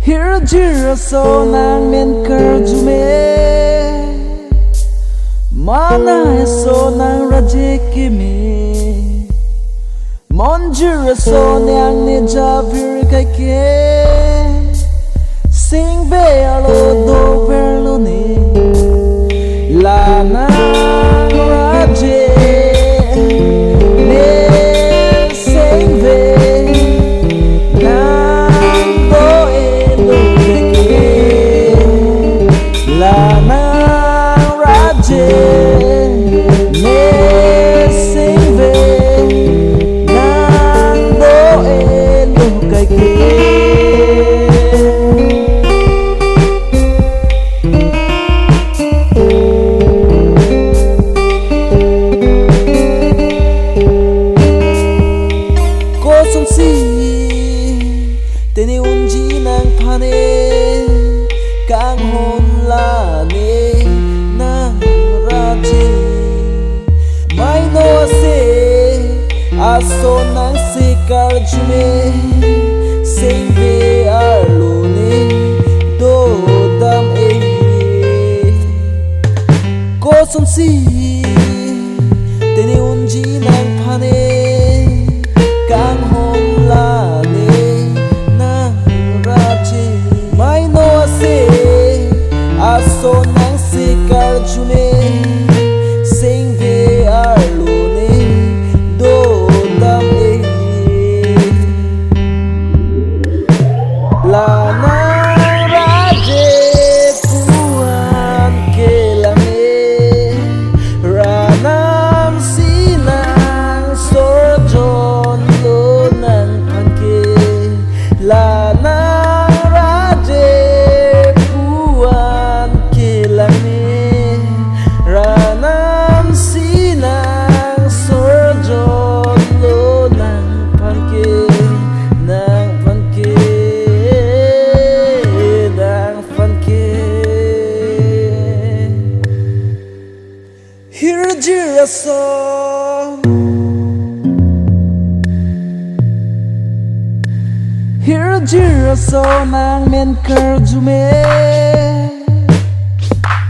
Hirjir Nangmen karjume mana ason rajekime monjir yang ne javir kake sing ve alo do verlo ne lana raje ne sing ve nang do elo kake lana raje ne sing ve nang do elo kake teni unji nang phane kang hon la ne nang raje mai no se ason nang se karjume sing ve alun do dam e ko son si teni unji nang phane kang hon la ne ason nang se karjume sing ve alun do dam e la nang raje puan ke lange ranam sinang sorjon lo nang panke la nang raje ranam sinang sorjon lo nang panke nang panke Hirjir ason Hirjir Nangmen karjume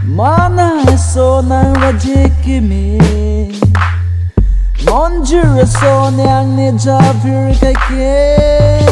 mana ason rajekime monjir yang ne javir kake